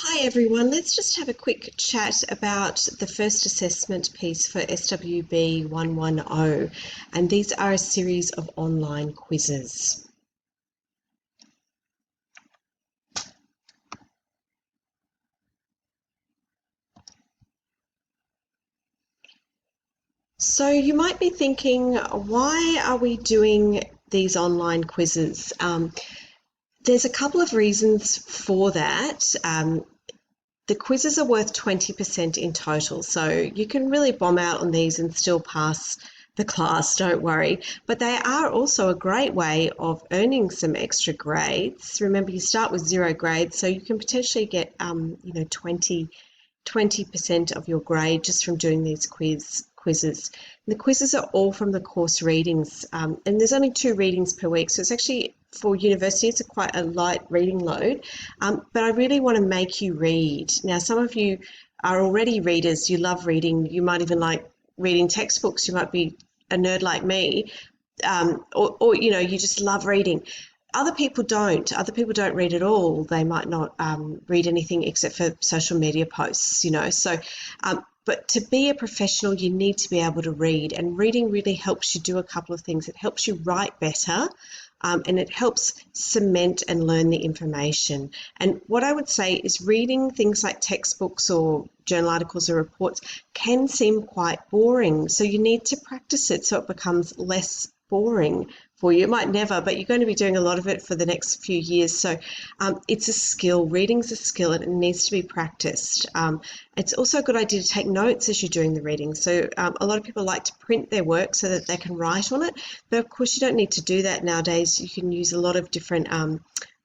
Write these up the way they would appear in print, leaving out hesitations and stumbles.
Hi everyone, let's just have a quick chat about the first assessment piece for SWB110, and these are a series of online quizzes. So you might be thinking, why are we doing these online quizzes? There's a couple of reasons for that. The quizzes are worth 20% in total, so you can really bomb out on these and still pass the class, don't worry. But they are also a great way of earning some extra grades. Remember, you start with 0 grades, so you can potentially get, 20% of your grade just from doing these quizzes. And the quizzes are all from the course readings, and there's only 2 readings per week, so it's actually for university, it's quite a light reading load. But I really want to make you read. Now, some of you are already readers, you love reading, you might even like reading textbooks, you might be a nerd like me, or you just love reading. Other people don't. Other people don't read at all. They might not read anything except for social media posts. But to be a professional, you need to be able to read, and reading really helps you do a couple of things. It helps you write better, and it helps cement and learn the information. And what I would say is reading things like textbooks or journal articles or reports can seem quite boring. So you need to practice it so it becomes less boring for you. It might never, but you're going to be doing a lot of it for the next few years. So it's a skill. Reading's a skill and it needs to be practiced. It's also a good idea to take notes as you're doing the reading. So a lot of people like to print their work so that they can write on it. But of course, you don't need to do that nowadays. You can use a lot of different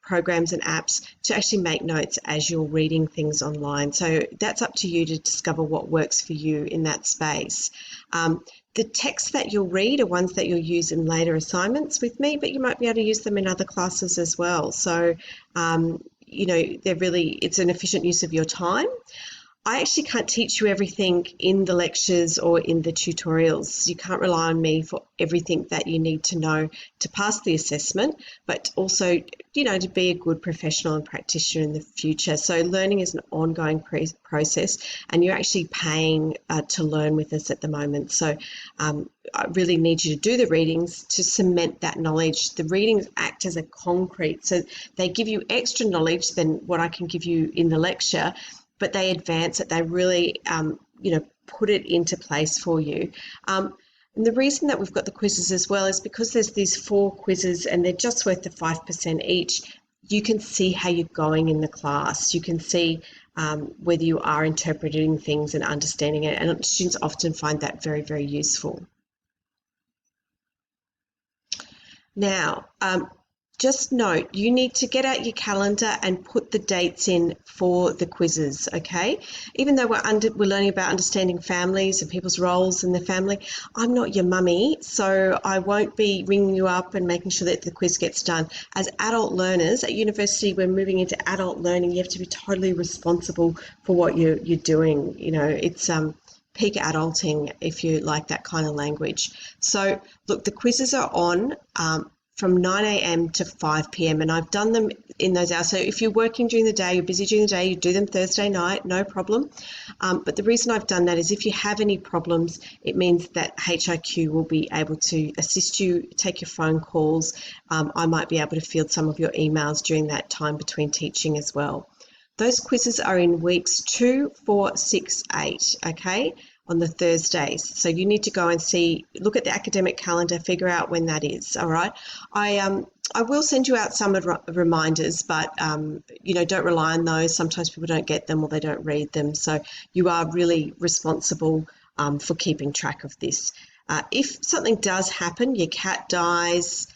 programs and apps to actually make notes as you're reading things online. So that's up to you to discover what works for you in that space. The texts that you'll read are ones that you'll use in later assignments with me, but you might be able to use them in other classes as well. So, it's an efficient use of your time. I actually can't teach you everything in the lectures or in the tutorials. You can't rely on me for everything that you need to know to pass the assessment, but also, to be a good professional and practitioner in the future. So learning is an ongoing process, and you're actually paying to learn with us at the moment. So I really need you to do the readings to cement that knowledge. The readings act as a concrete, so they give you extra knowledge than what I can give you in the lecture, but they advance it. They really, put it into place for you. And the reason that we've got the quizzes as well is because there's these 4 quizzes and they're just worth the 5% each. You can see how you're going in the class. You can see whether you are interpreting things and understanding it. And students often find that very, very useful. Now, just note, you need to get out your calendar and put the dates in for the quizzes, okay? Even though we're learning about understanding families and people's roles in the family, I'm not your mummy, so I won't be ringing you up and making sure that the quiz gets done. As adult learners at university, we're moving into adult learning. You have to be totally responsible for what you're doing. It's peak adulting, if you like that kind of language. So look, the quizzes are on from 9 a.m. to 5 p.m. and I've done them in those hours. So if you're working during the day, you're busy during the day, you do them Thursday night, no problem. But the reason I've done that is if you have any problems, it means that HIQ will be able to assist you, take your phone calls. I might be able to field some of your emails during that time between teaching as well. Those quizzes are in weeks 2, 4, 6, 8, okay, on the Thursdays. So you need to go and look at the academic calendar, figure out when that is, all right? I will send you out some reminders, but, don't rely on those. Sometimes people don't get them or they don't read them. So you are really responsible for keeping track of this. If something does happen, your cat dies,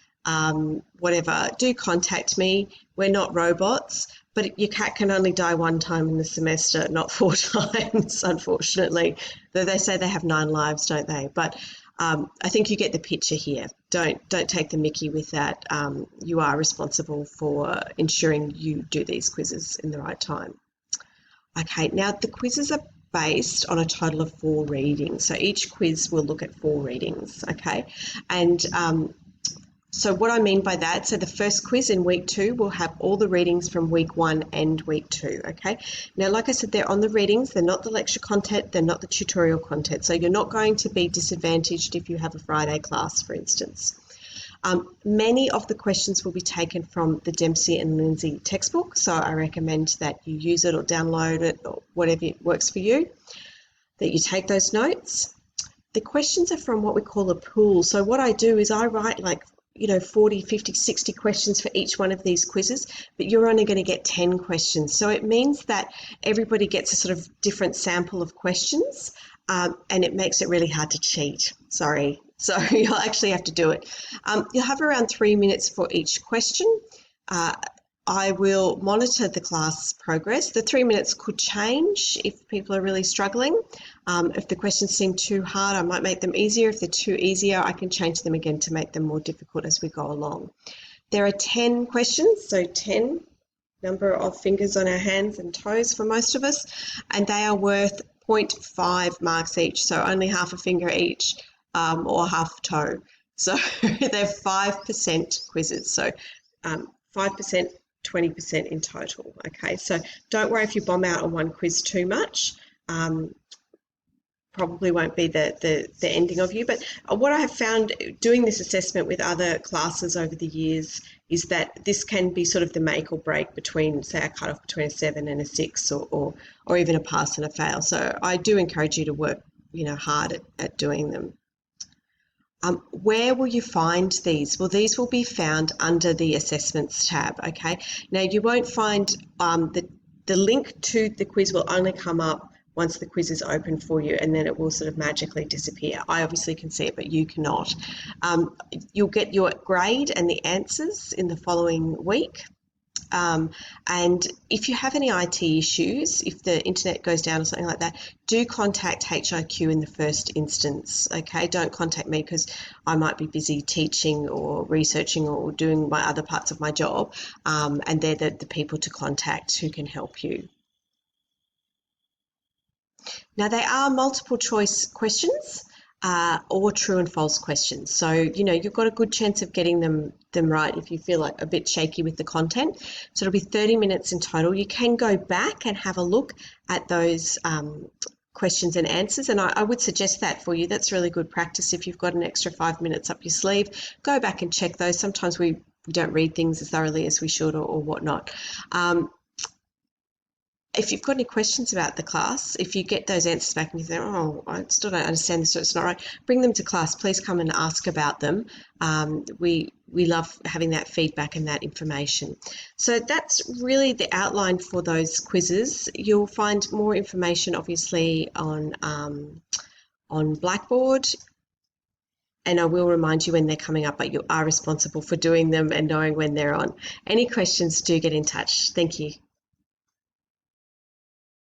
whatever, do contact me. We're not robots. But your cat can only die 1 time in the semester, not 4 times, unfortunately. Though they say they have 9 lives, don't they? But I think you get the picture here. Don't take the mickey with that. You are responsible for ensuring you do these quizzes in the right time. Okay, now the quizzes are based on a total of 4 readings. So each quiz will look at 4 readings, okay? And So what I mean by that, so the first quiz in week 2 will have all the readings from week 1 and week 2, okay? Now, like I said, they're on the readings, they're not the lecture content, they're not the tutorial content, so you're not going to be disadvantaged if you have a Friday class, for instance. Many of the questions will be taken from the Dempsey and Lindsay textbook, so I recommend that you use it or download it or whatever works for you, that you take those notes. The questions are from what we call a pool. So what I do is I write 40, 50, 60 questions for each one of these quizzes, but you're only going to get 10 questions. So it means that everybody gets a sort of different sample of questions, and it makes it really hard to cheat. Sorry. So you'll actually have to do it. You'll have around 3 minutes for each question. I will monitor the class progress. The 3 minutes could change if people are really struggling. If the questions seem too hard, I might make them easier. If they're too easier, I can change them again to make them more difficult as we go along. There are 10 questions, so 10 number of fingers on our hands and toes for most of us, and they are worth 0.5 marks each, so only half a finger each, or half toe. So they're 5% quizzes, so 5%, 20% in total. Okay, so don't worry if you bomb out on one quiz too much. Probably won't be the ending of you. But what I have found doing this assessment with other classes over the years is that this can be sort of the make or break between, say, a cut-off between a 7 and a 6 or even a pass and a fail. So I do encourage you to work hard at doing them. Where will you find these? Well, these will be found under the assessments tab, okay? Now, you won't find the link to the quiz will only come up once the quiz is open for you, and then it will sort of magically disappear. I obviously can see it, but you cannot. You'll get your grade and the answers in the following week. And if you have any IT issues, if the internet goes down or something like that, do contact HIQ in the first instance, okay? Don't contact me because I might be busy teaching or researching or doing my other parts of my job, and they're the people to contact who can help you. Now, they are multiple choice questions or true and false questions. So, you've got a good chance of getting them right if you feel like a bit shaky with the content. So it'll be 30 minutes in total. You can go back and have a look at those questions and answers, and I would suggest that for you. That's really good practice. If you've got an extra 5 minutes up your sleeve, go back and check those. Sometimes we don't read things as thoroughly as we should or whatnot. If you've got any questions about the class, if you get those answers back and you think, oh, I still don't understand this, so it's not right, bring them to class. Please come and ask about them. We love having that feedback and that information. So that's really the outline for those quizzes. You'll find more information, obviously, on Blackboard, and I will remind you when they're coming up, but you are responsible for doing them and knowing when they're on. Any questions, do get in touch. Thank you.